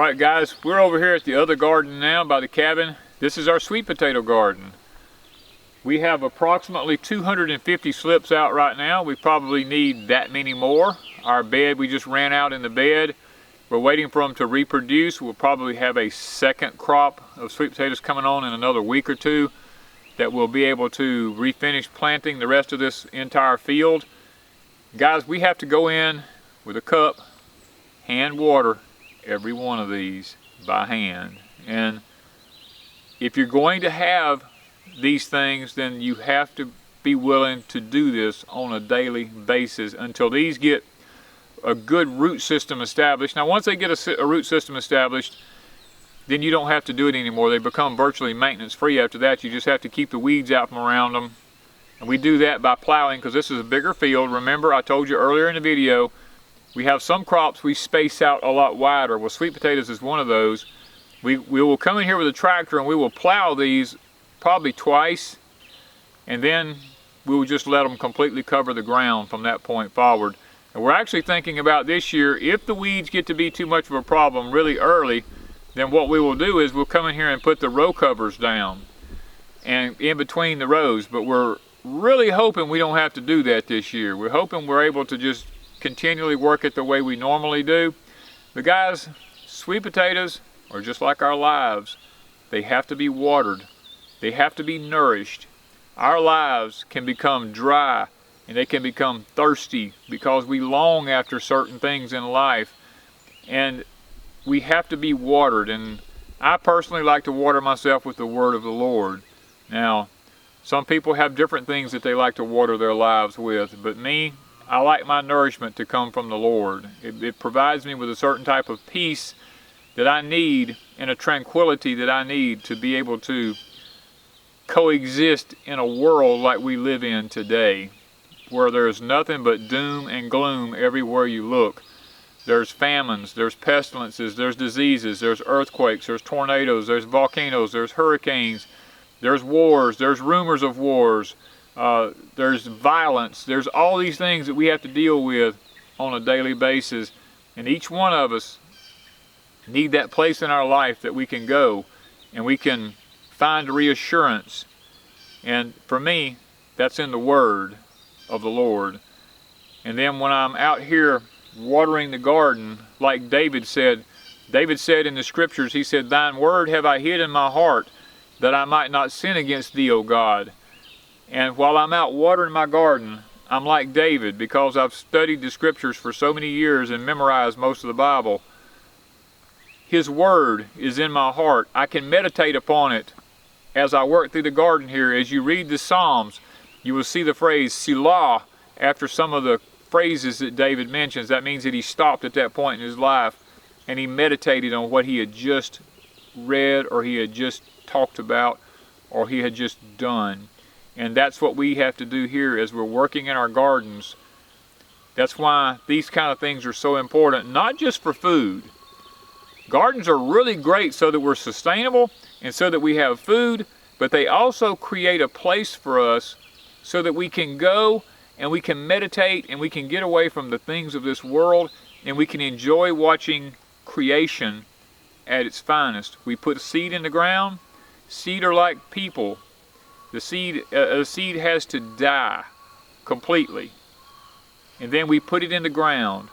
Alright guys, we're over here at the other garden now by the cabin. This is our sweet potato garden. We have approximately 250 slips out right now. We probably need that many more. Our bed, we just ran out in the bed. We're waiting for them to reproduce. We'll probably have a second crop of sweet potatoes coming on in another week or two that we'll be able to refinish planting the rest of this entire field. Guys, we have to go in with a cup, hand water every one of these by hand. And if you're going to have these things, then you have to be willing to do this on a daily basis until these get a good root system established. Now once they get a root system established, then you don't have to do it anymore. They become virtually maintenance free after that. You just have to keep the weeds out from around them. And we do that by plowing, because this is a bigger field. Remember, I told you earlier in the video, we have some crops we space out a lot wider. Well, sweet potatoes is one of those. We will come in here with a tractor and we will plow these probably twice, and then we will just let them completely cover the ground from that point forward. And we're actually thinking about this year, if the weeds get to be too much of a problem really early, then what we will do is we'll come in here and put the row covers down and in between the rows. But we're really hoping we don't have to do that this year. We're hoping we're able to just continually work it the way we normally do. But guys, sweet potatoes are just like our lives. They have to be watered. They have to be nourished. Our lives can become dry and they can become thirsty because we long after certain things in life, and we have to be watered. And I personally like to water myself with the word of the Lord. Now, some people have different things that they like to water their lives with, but me, I like my nourishment to come from the Lord. It provides me with a certain type of peace that I need and a tranquility that I need to be able to coexist in a world like we live in today, where there's nothing but doom and gloom everywhere you look. There's famines, there's pestilences, there's diseases, there's earthquakes, there's tornadoes, there's volcanoes, there's hurricanes, there's wars, there's rumors of wars, there's violence, there's all these things that we have to deal with on a daily basis. And each one of us need that place in our life that we can go and we can find reassurance. And for me, that's in the word of the Lord. And then when I'm out here watering the garden, like David said in the scriptures, he said, "Thine word have I hid in my heart, that I might not sin against thee, O God." And while I'm out watering my garden, I'm like David, because I've studied the scriptures for so many years and memorized most of the Bible. His word is in my heart. I can meditate upon it as I work through the garden here. As you read the Psalms, you will see the phrase Selah after some of the phrases that David mentions. That means that he stopped at that point in his life and he meditated on what he had just read, or he had just talked about, or he had just done. And that's what we have to do here as we're working in our gardens. That's why these kind of things are so important, not just for food. Gardens are really great so that we're sustainable and so that we have food, but they also create a place for us so that we can go and we can meditate and we can get away from the things of this world and we can enjoy watching creation at its finest. We put seed in the ground. Seed are like people. The seed has to die completely. And then we put it in the ground.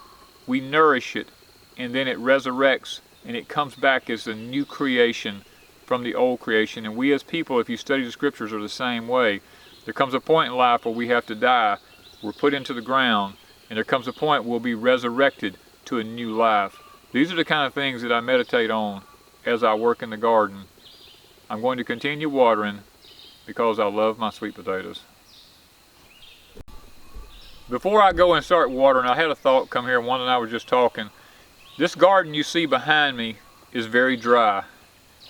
We nourish it, and then it resurrects and it comes back as a new creation from the old creation. And we as people, if you study the scriptures, are the same way. There comes a point in life where we have to die. We're put into the ground, and there comes a point we'll be resurrected to a new life. These are the kind of things that I meditate on as I work in the garden. I'm going to continue watering because I love my sweet potatoes. Before I go and start watering, I had a thought come here. Wanda and I were just talking. This garden you see behind me is very dry.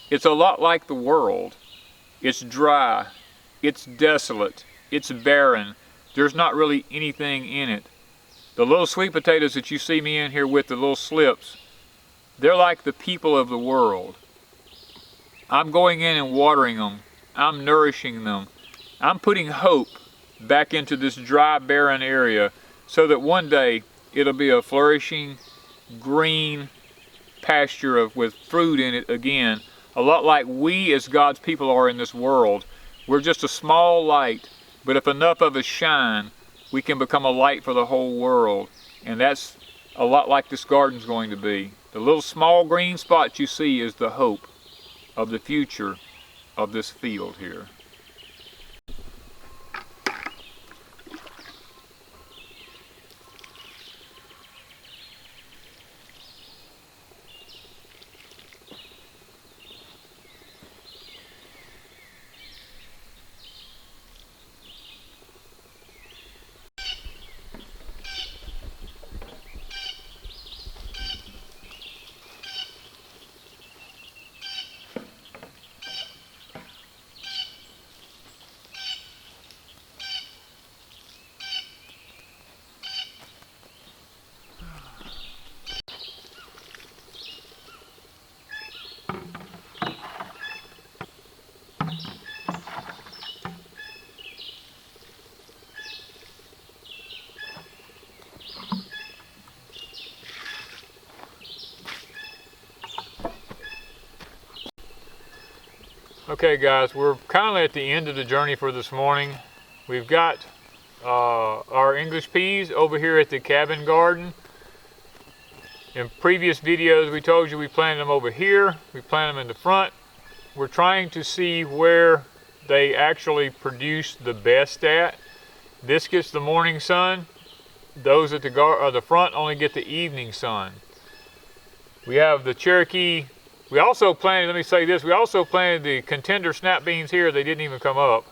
It's a lot like the world. It's dry, it's desolate, it's barren. There's not really anything in it. The little sweet potatoes that you see me in here with, the little slips, they're like the people of the world. I'm going in and watering them. I'm nourishing them. I'm putting hope back into this dry, barren area so that one day it'll be a flourishing, green, pasture with fruit in it again, a lot like we as God's people are in this world. We're just a small light, but if enough of us shine, we can become a light for the whole world. And that's a lot like this garden's going to be. The little small green spots you see is the hope of the future of this field here. Okay guys, we're kind of at the end of the journey for this morning. We've got our English peas over here at the cabin garden. In previous videos we told you we planted them over here, we planted them in the front. We're trying to see where they actually produce the best at. This gets the morning sun. Those at the front only get the evening sun. We have the Cherokee. We also planted, let me say this, we also planted the contender snap beans here. They didn't even come up.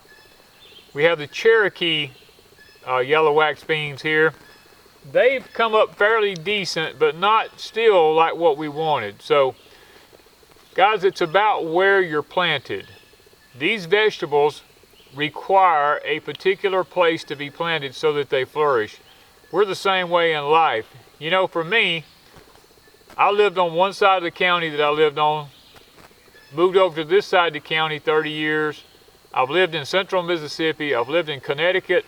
We have the Cherokee yellow wax beans here. They've come up fairly decent, but not still like what we wanted. So, guys, it's about where you're planted. These vegetables require a particular place to be planted so that they flourish. We're the same way in life. You know, for me, I lived on one side of the county that I lived on, moved over to this side of the county 30 years. I've lived in central Mississippi, I've lived in Connecticut,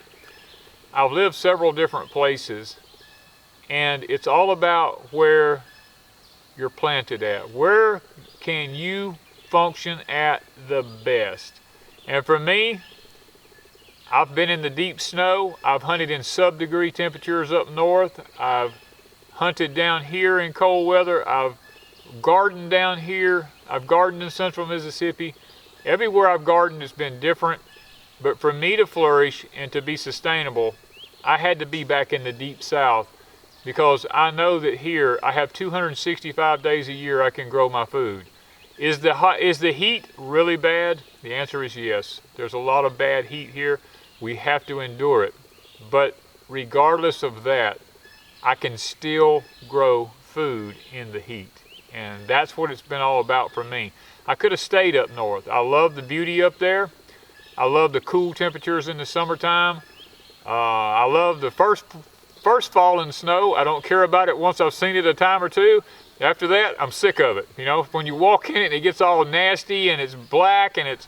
I've lived several different places. And it's all about where you're planted at. Where can you function at the best? And for me, I've been in the deep snow, I've hunted in sub-degree temperatures up north, I've hunted down here in cold weather, I've gardened down here, I've gardened in central Mississippi. Everywhere I've gardened has been different, but for me to flourish and to be sustainable, I had to be back in the deep south, because I know that here I have 265 days a year I can grow my food. Is the heat really bad? The answer is yes. There's a lot of bad heat here. We have to endure it. But regardless of that, I can still grow food in the heat. And that's what it's been all about for me. I could have stayed up north. I love the beauty up there. I love the cool temperatures in the summertime. I love the first fall in snow. I don't care about it once I've seen it a time or two. After that, I'm sick of it. You know, when you walk in it and it gets all nasty and it's black and it's,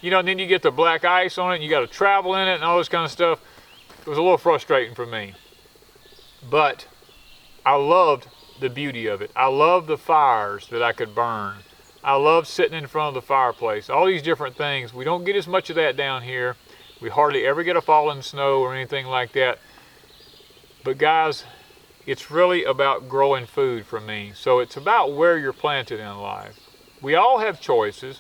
you know, and then you get the black ice on it and you got to travel in it and all this kind of stuff. It was a little frustrating for me. But I loved the beauty of it. I loved the fires that I could burn. I loved sitting in front of the fireplace. All these different things. We don't get as much of that down here. We hardly ever get a falling snow or anything like that. But guys, it's really about growing food for me. So it's about where you're planted in life. We all have choices.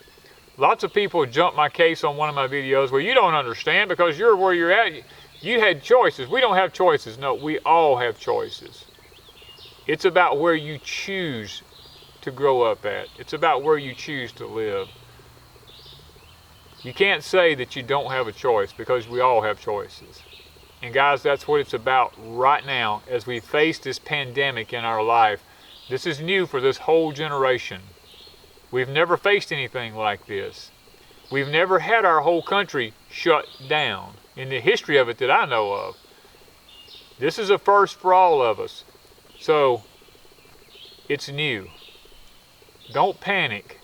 Lots of people jump my case on one of my videos where you don't understand because you're where you're at. You had choices. We don't have choices. No, we all have choices. It's about where you choose to grow up at. It's about where you choose to live. You can't say that you don't have a choice because we all have choices. And guys, that's what it's about right now as we face this pandemic in our life. This is new for this whole generation. We've never faced anything like this. We've never had our whole country shut down in the history of it that I know of. This is a first for all of us. So, it's new. Don't panic.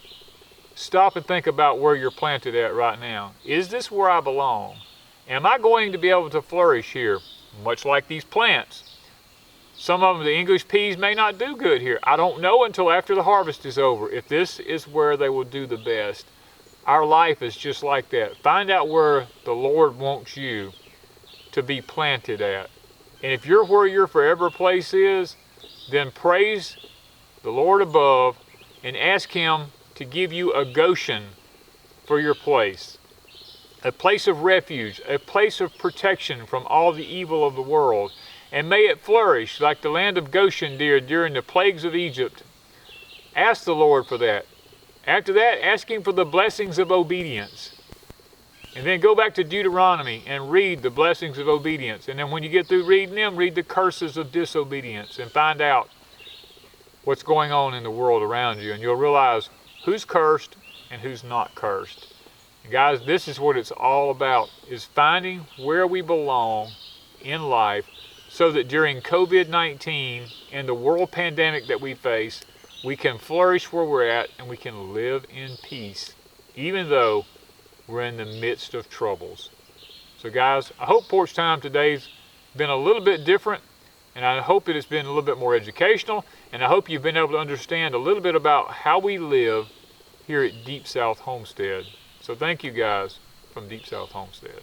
Stop and think about where you're planted at right now. Is this where I belong? Am I going to be able to flourish here? Much like these plants. Some of them, the English peas, may not do good here. I don't know until after the harvest is over if this is where they will do the best. Our life is just like that. Find out where the Lord wants you to be planted at. And if you're where your forever place is, then praise the Lord above and ask Him to give you a Goshen for your place. A place of refuge, a place of protection from all the evil of the world. And may it flourish like the land of Goshen did during the plagues of Egypt. Ask the Lord for that. After that, ask Him for the blessings of obedience. And then go back to Deuteronomy and read the blessings of obedience. And then when you get through reading them, read the curses of disobedience and find out what's going on in the world around you. And you'll realize who's cursed and who's not cursed. And guys, this is what it's all about, is finding where we belong in life so that during COVID-19 and the world pandemic that we face, we can flourish where we're at and we can live in peace, even though we're in the midst of troubles. So guys, I hope Porch Time today's been a little bit different, and I hope it has been a little bit more educational, and I hope you've been able to understand a little bit about how we live here at Deep South Homestead. So thank you guys from Deep South Homestead.